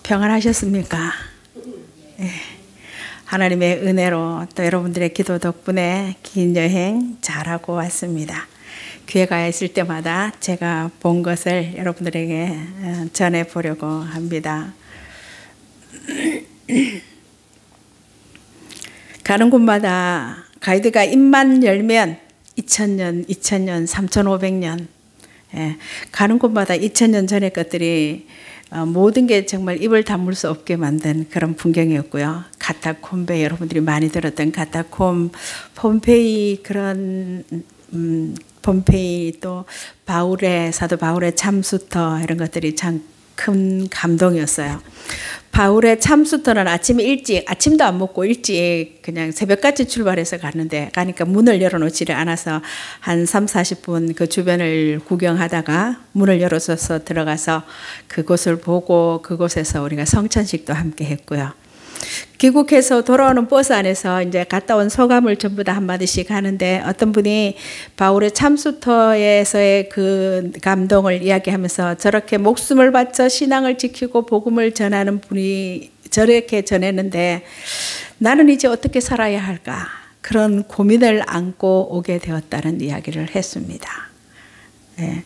평안하셨습니까? 예. 하나님의 은혜로 또 여러분들의 기도 덕분에 긴 여행 잘하고 왔습니다. 교회가 있을 때마다 제가 본 것을 여러분들에게 전해보려고 합니다. 가는 곳마다 가이드가 입만 열면 2000년, 3500년, 예, 가는 곳마다 2000년 전의 것들이 모든 게 정말 입을 다물 수 없게 만든 그런 풍경이었고요. 카타콤베, 여러분들이 많이 들었던 카타콤, 폼페이, 그런 폼페이, 또 바울의, 사도 바울의 참수터, 이런 것들이 참 큰 감동이었어요. 바울의 참수터는 아침에 일찍, 아침도 안 먹고 일찍 그냥 새벽까지 출발해서 가니까 문을 열어놓지를 않아서 한 30-40분 그 주변을 구경하다가 문을 열어줘서 들어가서 그곳을 보고 그곳에서 우리가 성찬식도 함께 했고요. 귀국해서 돌아오는 버스 안에서 이제 갔다 온 소감을 전부 다 한마디씩 하는데, 어떤 분이 바울의 참수터에서의 그 감동을 이야기하면서 저렇게 목숨을 바쳐 신앙을 지키고 복음을 전하는 분이 저렇게 전했는데 나는 이제 어떻게 살아야 할까, 그런 고민을 안고 오게 되었다는 이야기를 했습니다. 네.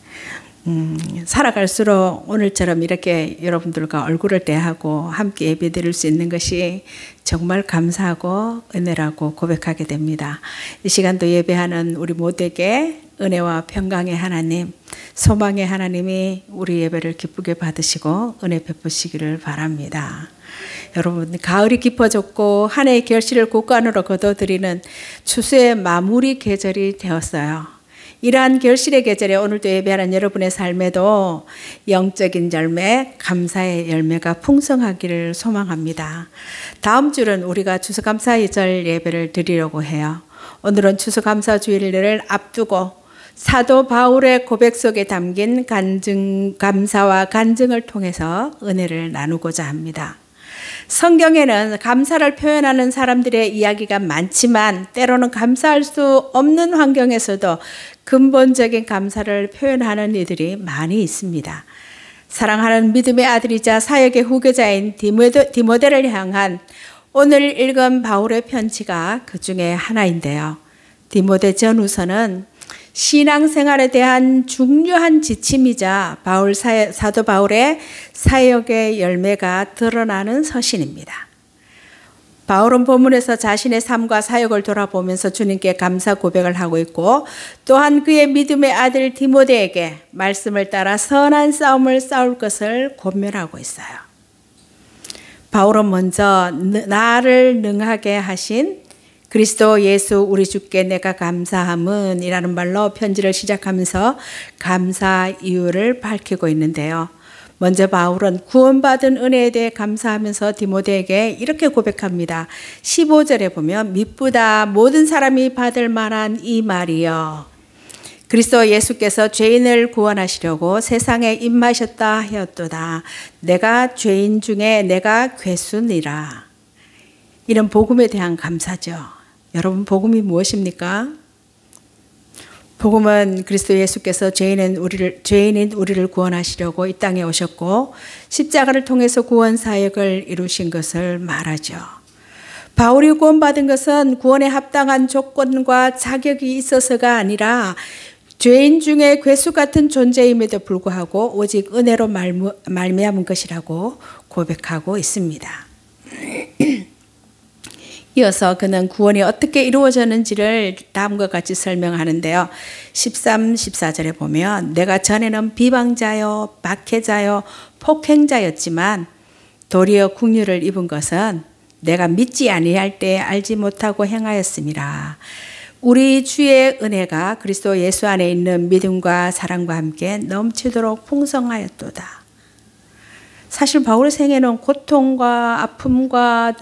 살아갈수록 오늘처럼 이렇게 여러분들과 얼굴을 대하고 함께 예배드릴 수 있는 것이 정말 감사하고 은혜라고 고백하게 됩니다. 이 시간도 예배하는 우리 모두에게 은혜와 평강의 하나님, 소망의 하나님이 우리 예배를 기쁘게 받으시고 은혜 베푸시기를 바랍니다. 여러분, 가을이 깊어졌고 한 해의 결실을 곡간으로 거둬들이는 추수의 마무리 계절이 되었어요. 이러한 결실의 계절에 오늘도 예배하는 여러분의 삶에도 영적인 열매, 감사의 열매가 풍성하기를 소망합니다. 다음 주는 우리가 추수감사절 예배를 드리려고 해요. 오늘은 추수감사주일을 앞두고 사도 바울의 고백 속에 담긴 감사와 간증을 통해서 은혜를 나누고자 합니다. 성경에는 감사를 표현하는 사람들의 이야기가 많지만 때로는 감사할 수 없는 환경에서도 근본적인 감사를 표현하는 이들이 많이 있습니다. 사랑하는 믿음의 아들이자 사역의 후계자인 디모데를 향한 오늘 읽은 바울의 편지가 그 중에 하나인데요. 디모데 전후서는 신앙생활에 대한 중요한 지침이자 사도 바울의 사역의 열매가 드러나는 서신입니다. 바울은 본문에서 자신의 삶과 사역을 돌아보면서 주님께 감사 고백을 하고 있고, 또한 그의 믿음의 아들 디모데에게 말씀을 따라 선한 싸움을 싸울 것을 권면하고 있어요. 바울은 먼저 나를 능하게 하신 그리스도 예수 우리 주께 내가 감사함은 이라는 말로 편지를 시작하면서 감사 이유를 밝히고 있는데요. 먼저 바울은 구원받은 은혜에 대해 감사하면서 디모데에게 이렇게 고백합니다. 15절에 보면 미쁘다 모든 사람이 받을 만한 이 말이여, 그리스도 예수께서 죄인을 구원하시려고 세상에 임하셨다 하였도다. 내가 죄인 중에 내가 괴수니라. 이런 복음에 대한 감사죠. 여러분, 복음이 무엇입니까? 복음은 그리스도 예수께서 죄인인 우리를 구원하시려고 이 땅에 오셨고 십자가를 통해서 구원 사역을 이루신 것을 말하죠. 바울이 구원받은 것은 구원에 합당한 조건과 자격이 있어서가 아니라 죄인 중에 괴수 같은 존재임에도 불구하고 오직 은혜로 말미암은 것이라고 고백하고 있습니다. 이어서 그는 구원이 어떻게 이루어졌는지를 다음과 같이 설명하는데요. 13, 14절에 보면 내가 전에는 비방자요, 박해자요, 폭행자였지만 도리어 긍휼을 입은 것은 내가 믿지 아니할 때 알지 못하고 행하였음이라. 우리 주의 은혜가 그리스도 예수 안에 있는 믿음과 사랑과 함께 넘치도록 풍성하였도다. 사실 바울의 생애는 고통과 아픔과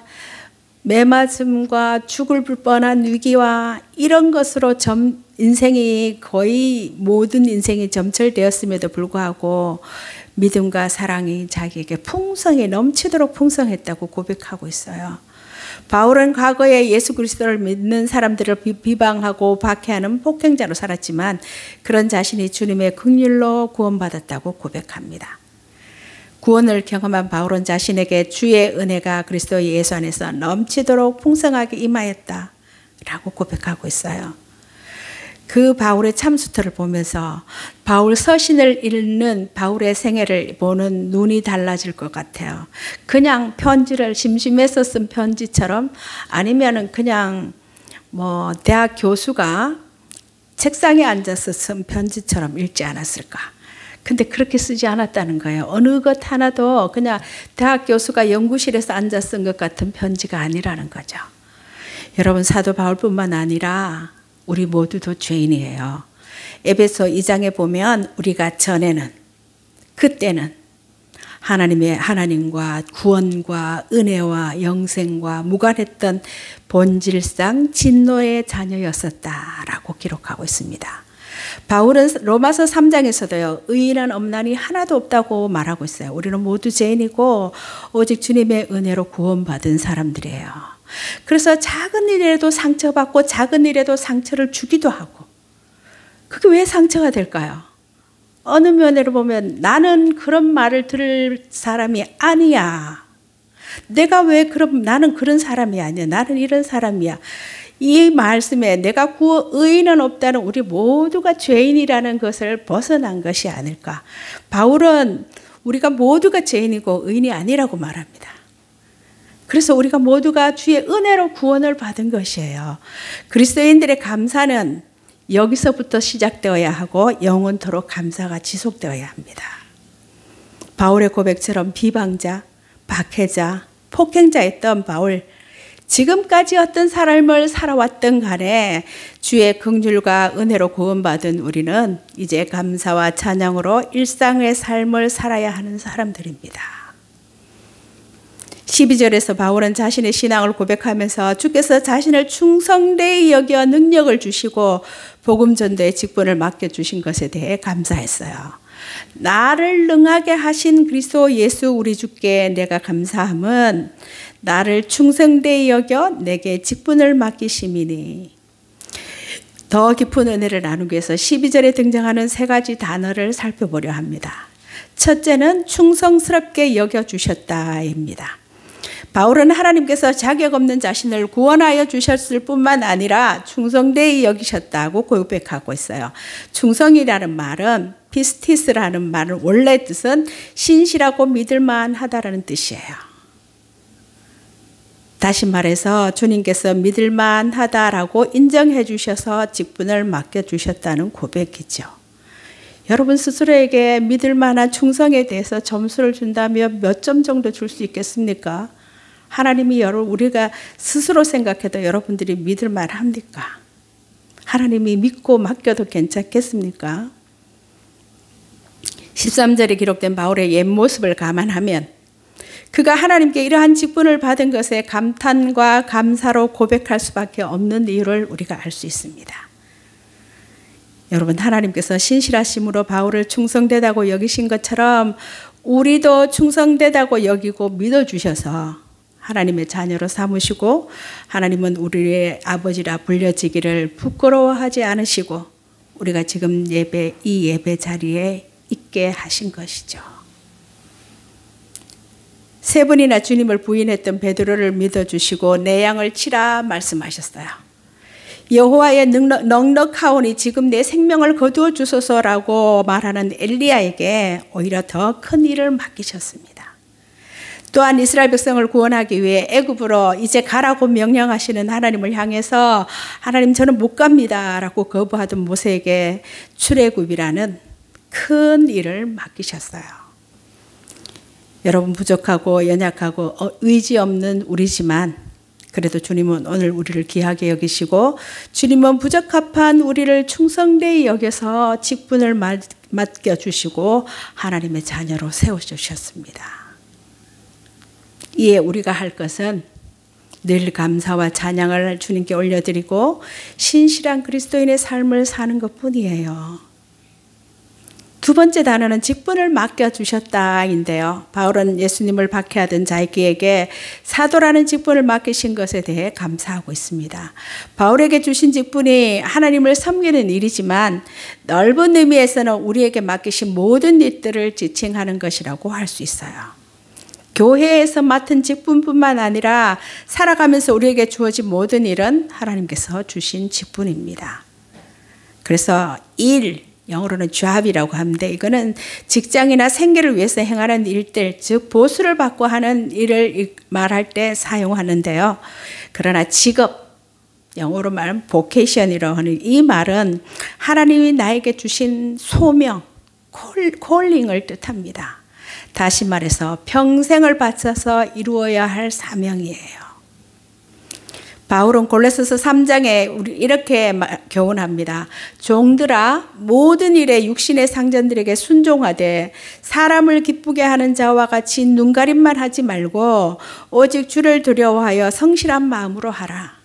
매맞음과 죽을 뻔한 위기와 이런 것으로 인생이 거의 모든 인생이 점철되었음에도 불구하고 믿음과 사랑이 자기에게 풍성히 넘치도록 풍성했다고 고백하고 있어요. 바울은 과거에 예수 그리스도를 믿는 사람들을 비방하고 박해하는 폭행자로 살았지만 그런 자신이 주님의 긍휼로 구원받았다고 고백합니다. 구원을 경험한 바울은 자신에게 주의 은혜가 그리스도 예수 안에서 넘치도록 풍성하게 임하였다라고 고백하고 있어요. 그 바울의 참수토를 보면서 바울 서신을 읽는 바울의 생애를 보는 눈이 달라질 것 같아요. 그냥 편지를 심심해서 쓴 편지처럼, 아니면은 그냥 뭐 대학 교수가 책상에 앉아서 쓴 편지처럼 읽지 않았을까. 근데 그렇게 쓰지 않았다는 거예요. 어느 것 하나도 그냥 대학 교수가 연구실에서 앉아 쓴 것 같은 편지가 아니라는 거죠. 여러분, 사도 바울뿐만 아니라 우리 모두도 죄인이에요. 에베소 2장에 보면 우리가 전에는, 그때는 하나님과 구원과 은혜와 영생과 무관했던 본질상 진노의 자녀였었다라고 기록하고 있습니다. 바울은 로마서 3장에서도요, 의인은 없나니 하나도 없다고 말하고 있어요. 우리는 모두 죄인이고 오직 주님의 은혜로 구원받은 사람들이에요. 그래서 작은 일에도 상처받고 작은 일에도 상처를 주기도 하고, 그게 왜 상처가 될까요? 어느 면으로 보면 나는 그런 말을 들을 사람이 아니야. 나는 그런 사람이 아니야. 나는 이런 사람이야. 이 말씀에 내가 의인은 없다는 우리 모두가 죄인이라는 것을 벗어난 것이 아닐까. 바울은 우리가 모두가 죄인이고 의인이 아니라고 말합니다. 그래서 우리가 모두가 주의 은혜로 구원을 받은 것이에요. 그리스도인들의 감사는 여기서부터 시작되어야 하고 영원토록 감사가 지속되어야 합니다. 바울의 고백처럼 비방자, 박해자, 폭행자였던 바울, 지금까지 어떤 삶을 살아왔던 간에 주의 긍휼과 은혜로 구원받은 우리는 이제 감사와 찬양으로 일상의 삶을 살아야 하는 사람들입니다. 12절에서 바울은 자신의 신앙을 고백하면서 주께서 자신을 충성되이 여겨 능력을 주시고 복음 전도의 직분을 맡겨주신 것에 대해 감사했어요. 나를 능하게 하신 그리스도 예수 우리 주께 내가 감사함은 나를 충성되이 여겨 내게 직분을 맡기심이니. 더 깊은 은혜를 나누기 위해서 12절에 등장하는 세 가지 단어를 살펴보려 합니다. 첫째는 충성스럽게 여겨주셨다입니다. 바울은 하나님께서 자격 없는 자신을 구원하여 주셨을 뿐만 아니라 충성되이 여기셨다고 고백하고 있어요. 충성이라는 말은 피스티스라는 말은 원래 뜻은 신실하고 믿을만하다라는 뜻이에요. 다시 말해서 주님께서 믿을만하다라고 인정해 주셔서 직분을 맡겨주셨다는 고백이죠. 여러분 스스로에게 믿을만한 충성에 대해서 점수를 준다면 몇 점 정도 줄 수 있겠습니까? 하나님이 우리가 스스로 생각해도 여러분들이 믿을만합니까? 하나님이 믿고 맡겨도 괜찮겠습니까? 13절에 기록된 바울의 옛 모습을 감안하면 그가 하나님께 이러한 직분을 받은 것에 감탄과 감사로 고백할 수밖에 없는 이유를 우리가 알 수 있습니다. 여러분, 하나님께서 신실하심으로 바울을 충성되다고 여기신 것처럼 우리도 충성되다고 여기고 믿어주셔서 하나님의 자녀로 삼으시고 하나님은 우리의 아버지라 불려지기를 부끄러워하지 않으시고 우리가 지금 이 예배 자리에 있게 하신 것이죠. 세 번이나 주님을 부인했던 베드로를 믿어주시고 내 양을 치라 말씀하셨어요. 여호와의 넉넉하오니 지금 내 생명을 거두어 주소서라고 말하는 엘리야에게 오히려 더 큰 일을 맡기셨습니다. 또한 이스라엘 백성을 구원하기 위해 애굽으로 이제 가라고 명령하시는 하나님을 향해서 하나님 저는 못 갑니다 라고 거부하던 모세에게 출애굽이라는 큰 일을 맡기셨어요. 여러분, 부족하고 연약하고 의지 없는 우리지만 그래도 주님은 오늘 우리를 귀하게 여기시고 주님은 부적합한 우리를 충성되이 여겨서 직분을 맡겨주시고 하나님의 자녀로 세워주셨습니다. 이에 우리가 할 것은 늘 감사와 찬양을 주님께 올려드리고 신실한 그리스도인의 삶을 사는 것뿐이에요. 두 번째 단어는 직분을 맡겨주셨다인데요. 바울은 예수님을 박해하던 자기에게 사도라는 직분을 맡기신 것에 대해 감사하고 있습니다. 바울에게 주신 직분이 하나님을 섬기는 일이지만 넓은 의미에서는 우리에게 맡기신 모든 일들을 지칭하는 것이라고 할 수 있어요. 교회에서 맡은 직분뿐만 아니라 살아가면서 우리에게 주어진 모든 일은 하나님께서 주신 직분입니다. 그래서 영어로는 job이라고 하는데 이거는 직장이나 생계를 위해서 행하는 일들, 즉 보수를 받고 하는 일을 말할 때 사용하는데요. 그러나 직업, 영어로 말하면 vocation이라고 하는 이 말은 하나님이 나에게 주신 소명, 콜링을 뜻합니다. 다시 말해서 평생을 바쳐서 이루어야 할 사명이에요. 바울은 골로새서 3장에 이렇게 교훈합니다. 종들아 모든 일에 육신의 상전들에게 순종하되 사람을 기쁘게 하는 자와 같이 눈가림만 하지 말고 오직 주를 두려워하여 성실한 마음으로 하라.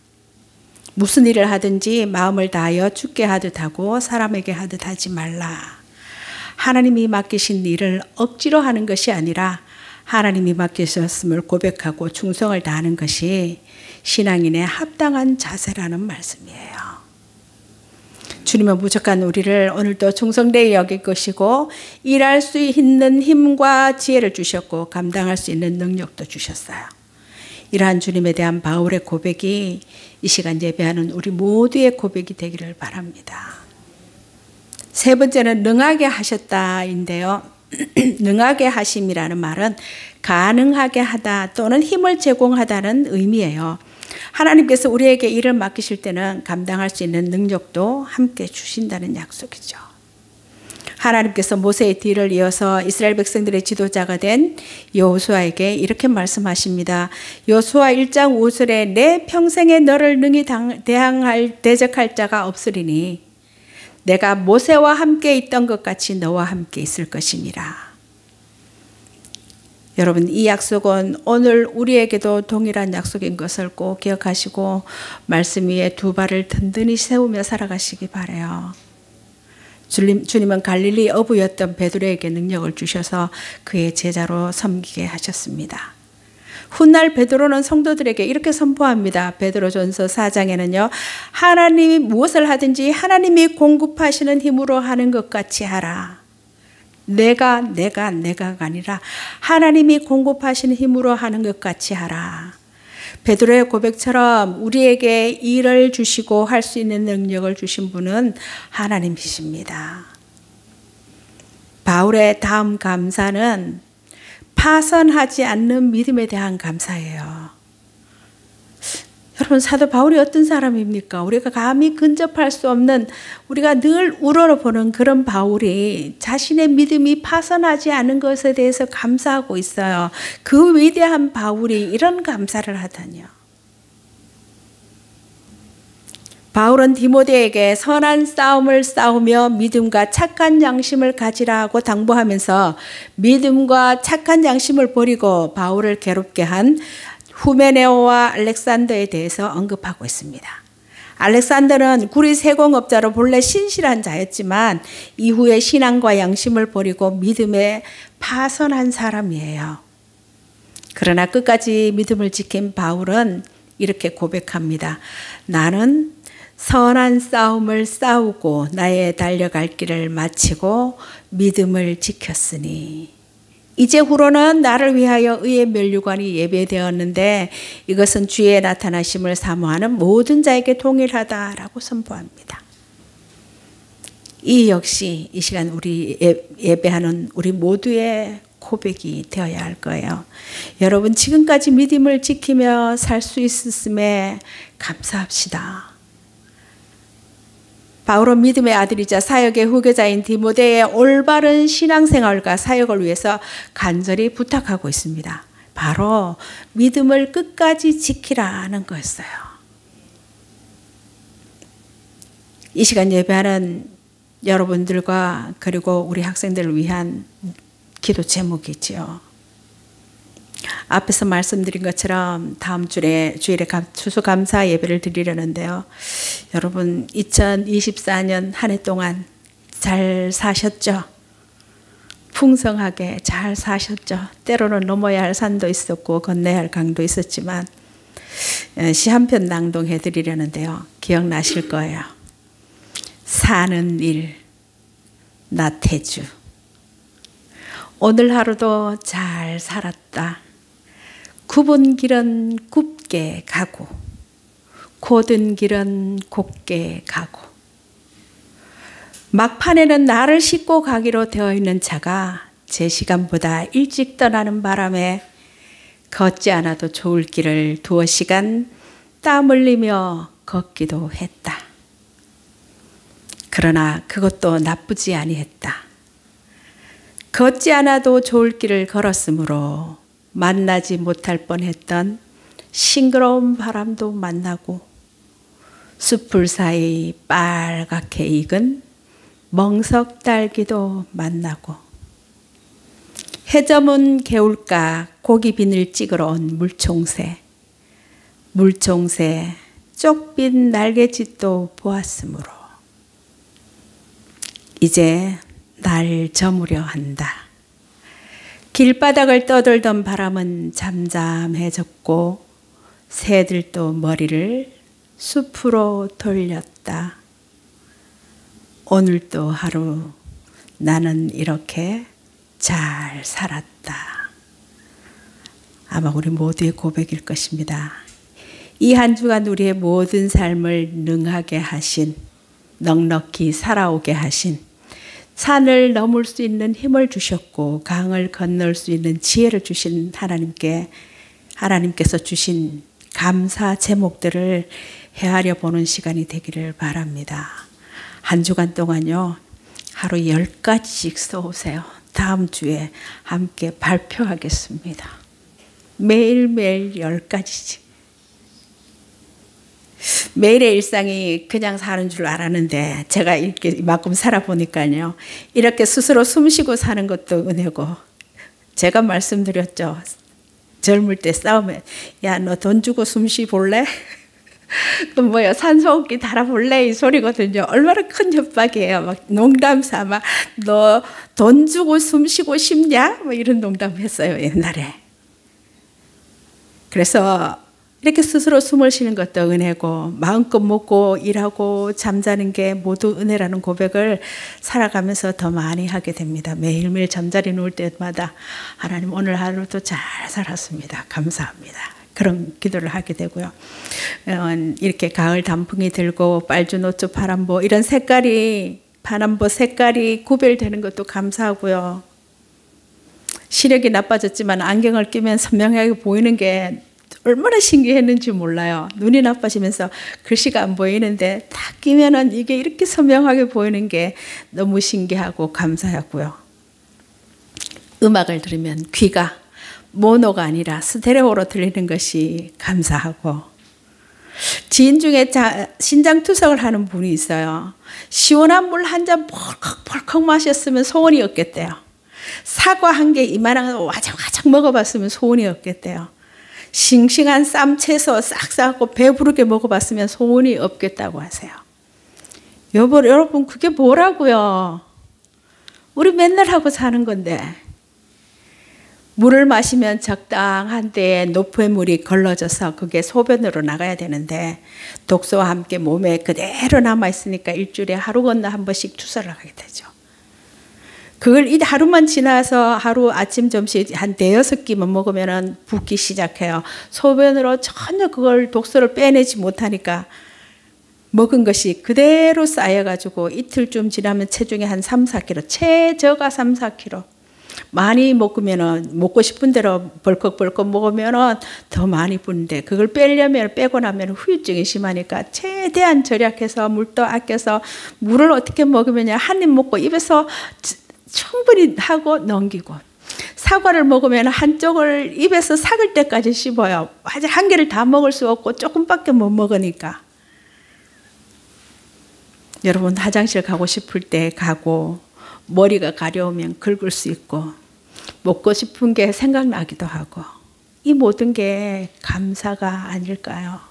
무슨 일을 하든지 마음을 다하여 주께 하듯 하고 사람에게 하듯 하지 말라. 하나님이 맡기신 일을 억지로 하는 것이 아니라 하나님이 맡기셨음을 고백하고 충성을 다하는 것이 신앙인의 합당한 자세라는 말씀이에요. 주님은 무조건 우리를 오늘도 충성되게 여길 것이고 일할 수 있는 힘과 지혜를 주셨고 감당할 수 있는 능력도 주셨어요. 이러한 주님에 대한 바울의 고백이 이 시간 예배하는 우리 모두의 고백이 되기를 바랍니다. 세 번째는 능하게 하셨다인데요. 능하게 하심이라는 말은 가능하게 하다 또는 힘을 제공하다는 의미예요. 하나님께서 우리에게 일을 맡기실 때는 감당할 수 있는 능력도 함께 주신다는 약속이죠. 하나님께서 모세의 뒤를 이어서 이스라엘 백성들의 지도자가 된 여호수아에게 이렇게 말씀하십니다. 여호수아 1장 5절에 내 평생에 너를 능히 대적할 자가 없으리니 내가 모세와 함께 있던 것 같이 너와 함께 있을 것이니라. 여러분 이 약속은 오늘 우리에게도 동일한 약속인 것을 꼭 기억하시고 말씀 위에 두 발을 든든히 세우며 살아가시기 바라요. 주님은 갈릴리 어부였던 베드로에게 능력을 주셔서 그의 제자로 섬기게 하셨습니다. 훗날 베드로는 성도들에게 이렇게 선포합니다. 베드로전서 4장에는요. 하나님이 무엇을 하든지 하나님이 공급하시는 힘으로 하는 것 같이 하라. 내가가 아니라 하나님이 공급하시는 힘으로 하는 것 같이 하라. 베드로의 고백처럼 우리에게 일을 주시고 할 수 있는 능력을 주신 분은 하나님이십니다. 바울의 다음 감사는 파선하지 않는 믿음에 대한 감사예요. 여러분 사도 바울이 어떤 사람입니까? 우리가 감히 근접할 수 없는 우리가 늘 우러러보는 그런 바울이 자신의 믿음이 파선하지 않은 것에 대해서 감사하고 있어요. 그 위대한 바울이 이런 감사를 하다니요. 바울은 디모데에게 선한 싸움을 싸우며 믿음과 착한 양심을 가지라고 당부하면서 믿음과 착한 양심을 버리고 바울을 괴롭게 한 후메네오와 알렉산더에 대해서 언급하고 있습니다. 알렉산더는 구리 세공업자로 본래 신실한 자였지만 이후에 신앙과 양심을 버리고 믿음에 파선한 사람이에요. 그러나 끝까지 믿음을 지킨 바울은 이렇게 고백합니다. 나는 선한 싸움을 싸우고 나의 달려갈 길을 마치고 믿음을 지켰으니 이제 후로는 나를 위하여 의의 면류관이 예배되었는데 이것은 주의 나타나심을 사모하는 모든 자에게 동일하다라고 선포합니다. 이 역시 이 시간 우리 예배하는 우리 모두의 고백이 되어야 할 거예요. 여러분 지금까지 믿음을 지키며 살 수 있었음에 감사합시다. 바울은 믿음의 아들이자 사역의 후계자인 디모데의 올바른 신앙생활과 사역을 위해서 간절히 부탁하고 있습니다. 바로 믿음을 끝까지 지키라는 거였어요. 이 시간 예배하는 여러분들과 그리고 우리 학생들을 위한 기도 제목이지요. 앞에서 말씀드린 것처럼 다음 주일에 추수감사 예배를 드리려는데요. 여러분 2024년 한 해 동안 잘 사셨죠? 풍성하게 잘 사셨죠. 때로는 넘어야 할 산도 있었고 건너야 할 강도 있었지만 시 한 편 낭독해 드리려는데요. 기억나실 거예요. 사는 일 나태주. 오늘 하루도 잘 살았다. 굽은 길은 굽게 가고 곧은 길은 곧게 가고 막판에는 나를 싣고 가기로 되어 있는 차가 제 시간보다 일찍 떠나는 바람에 걷지 않아도 좋을 길을 2시간 땀 흘리며 걷기도 했다. 그러나 그것도 나쁘지 아니했다. 걷지 않아도 좋을 길을 걸었으므로 만나지 못할 뻔했던 싱그러운 바람도 만나고 숲풀 사이 빨갛게 익은 멍석 딸기도 만나고 해저문 개울가 고기 비늘 찍으러 온 물총새 쪽빛 날개짓도 보았으므로 이제 날 저무려 한다. 길바닥을 떠돌던 바람은 잠잠해졌고 새들도 머리를 숲으로 돌렸다. 오늘도 하루 나는 이렇게 잘 살았다. 아마 우리 모두의 고백일 것입니다. 이 한 주간 우리의 모든 삶을 능하게 하신, 넉넉히 살아오게 하신, 산을 넘을 수 있는 힘을 주셨고 강을 건널 수 있는 지혜를 주신 하나님께서 주신 감사 제목들을 헤아려 보는 시간이 되기를 바랍니다. 한 주간 동안요, 하루 10가지씩 써오세요. 다음 주에 함께 발표하겠습니다. 매일매일 10가지씩. 매일의 일상이 그냥 사는 줄 알았는데 제가 이렇게 이만큼 살아보니까요, 이렇게 스스로 숨쉬고 사는 것도 은혜고, 제가 말씀드렸죠. 젊을 때 싸우면 야, 너 돈 주고 숨쉬 볼래? 그 뭐야, 산소호흡기 달아볼래? 이 소리거든요. 얼마나 큰 협박이에요. 막 농담 삼아 너 돈 주고 숨쉬고 싶냐? 뭐 이런 농담했어요, 옛날에. 그래서 이렇게 스스로 숨을 쉬는 것도 은혜고 마음껏 먹고 일하고 잠자는 게 모두 은혜라는 고백을 살아가면서 더 많이 하게 됩니다. 매일매일 잠자리 누울 때마다 하나님 오늘 하루도 잘 살았습니다. 감사합니다. 그런 기도를 하게 되고요. 이렇게 가을 단풍이 들고 빨주노초 파란보 이런 색깔이, 파란보 색깔이 구별되는 것도 감사하고요. 시력이 나빠졌지만 안경을 끼면 선명하게 보이는 게 얼마나 신기했는지 몰라요. 눈이 나빠지면서 글씨가 안 보이는데 딱 끼면은 이게 이렇게 선명하게 보이는 게 너무 신기하고 감사하고요. 음악을 들으면 귀가 모노가 아니라 스테레오로 들리는 것이 감사하고, 지인 중에 신장투석을 하는 분이 있어요. 시원한 물 한 잔 펄컥펄컥 마셨으면 소원이 없겠대요. 사과 한 개 이만한 거 와작와작 먹어봤으면 소원이 없겠대요. 싱싱한 쌈 채소 싹싹하고 배부르게 먹어봤으면 소원이 없겠다고 하세요. 여러분 그게 뭐라고요? 우리 맨날 하고 사는 건데. 물을 마시면 적당한 때에 노폐물이 걸러져서 그게 소변으로 나가야 되는데 독소와 함께 몸에 그대로 남아있으니까 일주일에 하루 건너 한 번씩 투서를 하게 되죠. 그걸 이 하루만 지나서 하루 아침 점심 한 5-6끼만 먹으면 붓기 시작해요. 소변으로 전혀 그걸 독소를 빼내지 못하니까 먹은 것이 그대로 쌓여가지고 이틀쯤 지나면 체중이 한 3-4kg, 최저가 3-4kg. 많이 먹으면은 먹고 싶은 대로 벌컥벌컥 먹으면은 더 많이 부는데 그걸 빼려면 빼고 나면 후유증이 심하니까 최대한 절약해서 물도 아껴서 물을 어떻게 먹으면 한 입 먹고 입에서 충분히 하고 넘기고, 사과를 먹으면 한쪽을 입에서 삭을 때까지 씹어요. 아직 한 개를 다 먹을 수 없고 조금밖에 못 먹으니까. 여러분 화장실 가고 싶을 때 가고 머리가 가려우면 긁을 수 있고 먹고 싶은 게 생각나기도 하고, 이 모든 게 감사가 아닐까요?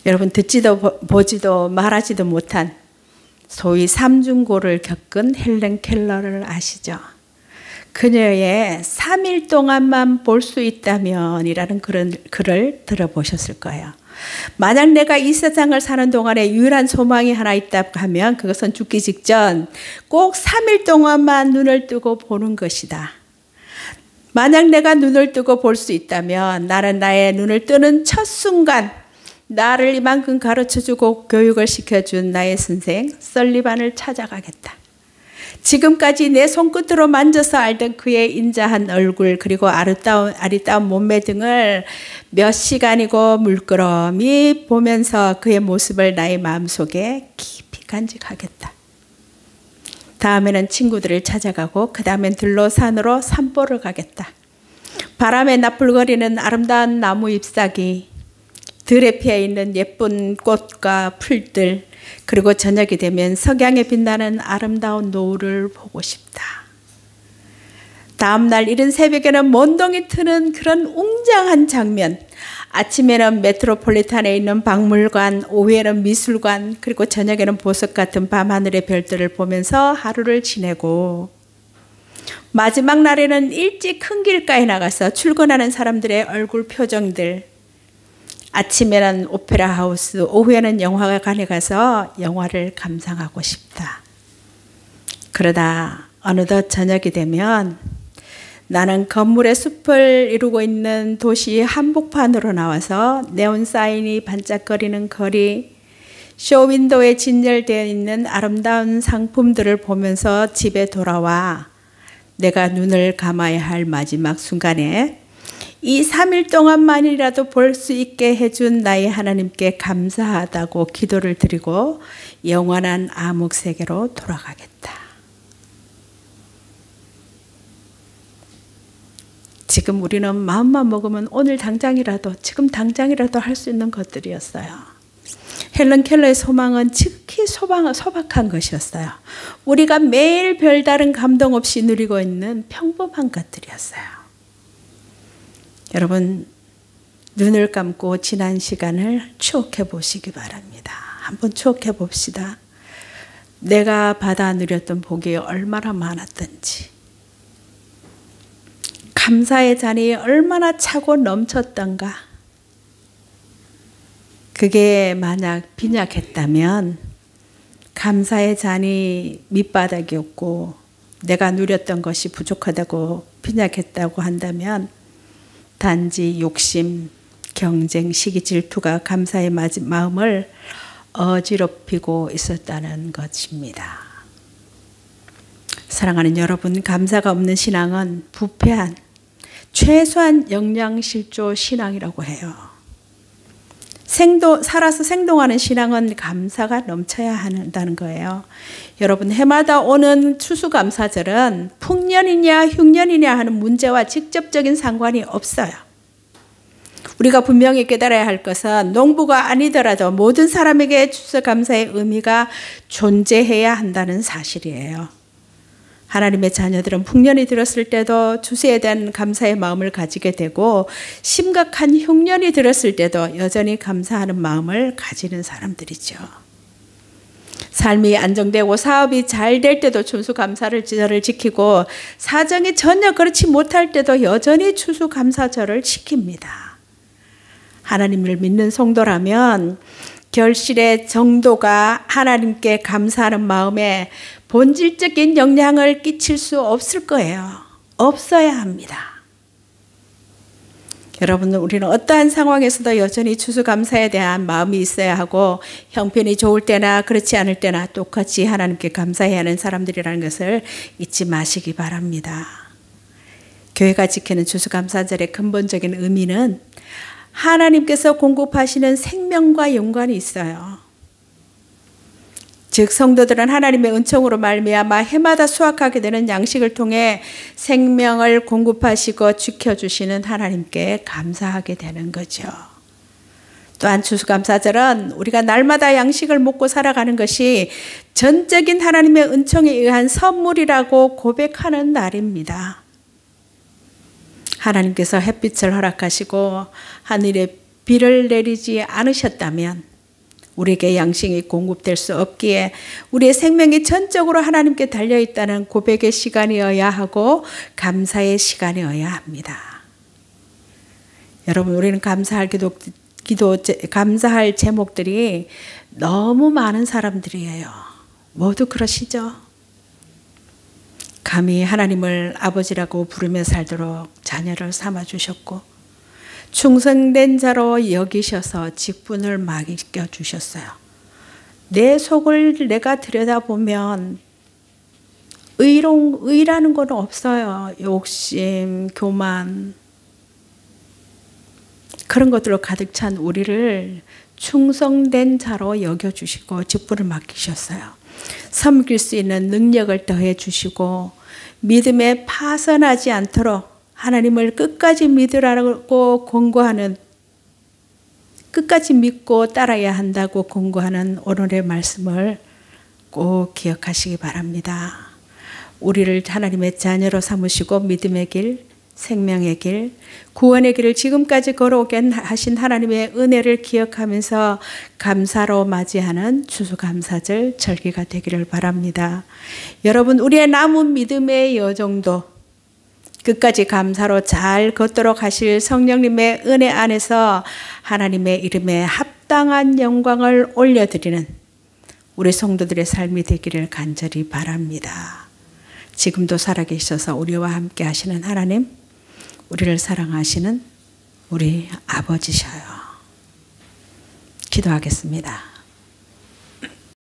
여러분 듣지도 보지도 말하지도 못한 소위 삼중고를 겪은 헬렌 켈러를 아시죠? 그녀의 3일 동안만 볼 수 있다면 이라는 글을 들어보셨을 거예요. 만약 내가 이 세상을 사는 동안에 유일한 소망이 하나 있다고 하면 그것은 죽기 직전 꼭 3일 동안만 눈을 뜨고 보는 것이다. 만약 내가 눈을 뜨고 볼 수 있다면 나는 나의 눈을 뜨는 첫 순간 나를 이만큼 가르쳐주고 교육을 시켜준 나의 선생 설리반을 찾아가겠다. 지금까지 내 손끝으로 만져서 알던 그의 인자한 얼굴 그리고 아리따운 몸매 등을 몇 시간이고 물끄러미 보면서 그의 모습을 나의 마음속에 깊이 간직하겠다. 다음에는 친구들을 찾아가고 그 다음엔 들로 산으로 산보를 가겠다. 바람에 나풀거리는 아름다운 나무 잎사귀, 들에 피어 있는 예쁜 꽃과 풀들, 그리고 저녁이 되면 석양에 빛나는 아름다운 노을을 보고 싶다. 다음날 이른 새벽에는 몬동이 트는 그런 웅장한 장면, 아침에는 메트로폴리탄에 있는 박물관, 오후에는 미술관, 그리고 저녁에는 보석 같은 밤하늘의 별들을 보면서 하루를 지내고 마지막 날에는 일찍 큰 길가에 나가서 출근하는 사람들의 얼굴 표정들, 아침에는 오페라 하우스, 오후에는 영화관에 가서 영화를 감상하고 싶다. 그러다 어느덧 저녁이 되면 나는 건물의 숲을 이루고 있는 도시 한복판으로 나와서 네온 사인이 반짝거리는 거리, 쇼윈도에 진열되어 있는 아름다운 상품들을 보면서 집에 돌아와 내가 눈을 감아야 할 마지막 순간에 이 3일 동안만이라도 볼 수 있게 해준 나의 하나님께 감사하다고 기도를 드리고 영원한 암흑 세계로 돌아가겠다. 지금 우리는 마음만 먹으면 오늘 당장이라도, 지금 당장이라도 할 수 있는 것들이었어요. 헬렌 켈러의 소망은 특히 소박한 것이었어요. 우리가 매일 별다른 감동 없이 누리고 있는 평범한 것들이었어요. 여러분, 눈을 감고 지난 시간을 추억해 보시기 바랍니다. 한번 추억해 봅시다. 내가 받아 누렸던 복이 얼마나 많았던지, 감사의 잔이 얼마나 차고 넘쳤던가. 그게 만약 빈약했다면, 감사의 잔이 밑바닥이었고 내가 누렸던 것이 부족하다고 빈약했다고 한다면 단지 욕심, 경쟁, 시기, 질투가 감사의 마음을 어지럽히고 있었다는 것입니다. 사랑하는 여러분, 감사가 없는 신앙은 부패한 최소한 영양실조 신앙이라고 해요. 살아서 생동하는 신앙은 감사가 넘쳐야 한다는 거예요. 여러분, 해마다 오는 추수감사절은 풍년이냐 흉년이냐 하는 문제와 직접적인 상관이 없어요. 우리가 분명히 깨달아야 할 것은 농부가 아니더라도 모든 사람에게 추수감사의 의미가 존재해야 한다는 사실이에요. 하나님의 자녀들은 풍년이 들었을 때도 추수에 대한 감사의 마음을 가지게 되고 심각한 흉년이 들었을 때도 여전히 감사하는 마음을 가지는 사람들이죠. 삶이 안정되고 사업이 잘 될 때도 추수감사절을 지키고 사정이 전혀 그렇지 못할 때도 여전히 추수감사절을 지킵니다. 하나님을 믿는 성도라면 결실의 정도가 하나님께 감사하는 마음에 본질적인 영향을 끼칠 수 없을 거예요. 없어야 합니다. 여러분, 우리는 어떠한 상황에서도 여전히 추수감사에 대한 마음이 있어야 하고 형편이 좋을 때나 그렇지 않을 때나 똑같이 하나님께 감사해야 하는 사람들이라는 것을 잊지 마시기 바랍니다. 교회가 지키는 추수감사절의 근본적인 의미는 하나님께서 공급하시는 생명과 연관이 있어요. 즉 성도들은 하나님의 은총으로 말미암아 해마다 수확하게 되는 양식을 통해 생명을 공급하시고 지켜주시는 하나님께 감사하게 되는 거죠. 또한 추수감사절은 우리가 날마다 양식을 먹고 살아가는 것이 전적인 하나님의 은총에 의한 선물이라고 고백하는 날입니다. 하나님께서 햇빛을 허락하시고 하늘에 비를 내리지 않으셨다면 우리에게 양식이 공급될 수 없기에 우리의 생명이 전적으로 하나님께 달려있다는 고백의 시간이어야 하고 감사의 시간이어야 합니다. 여러분, 우리는 감사할 감사할 제목들이 너무 많은 사람들이에요. 모두 그러시죠? 감히 하나님을 아버지라고 부르며 살도록 자녀를 삼아주셨고 충성된 자로 여기셔서 직분을 맡겨주셨어요. 내 속을 내가 들여다보면 의라는 건 없어요. 욕심, 교만 그런 것들로 가득 찬 우리를 충성된 자로 여겨주시고 직분을 맡기셨어요. 섬길 수 있는 능력을 더해 주시고 믿음에 파선하지 않도록 하나님을 끝까지 믿으라고 권고하는, 끝까지 믿고 따라야 한다고 권고하는 오늘의 말씀을 꼭 기억하시기 바랍니다. 우리를 하나님의 자녀로 삼으시고 믿음의 길, 생명의 길, 구원의 길을 지금까지 걸어오게 하신 하나님의 은혜를 기억하면서 감사로 맞이하는 추수감사절 절기가 되기를 바랍니다. 여러분, 우리의 남은 믿음의 여정도 끝까지 감사로 잘 걷도록 하실 성령님의 은혜 안에서 하나님의 이름에 합당한 영광을 올려드리는 우리 성도들의 삶이 되기를 간절히 바랍니다. 지금도 살아계셔서 우리와 함께 하시는 하나님, 우리를 사랑하시는 우리 아버지셔요. 기도하겠습니다.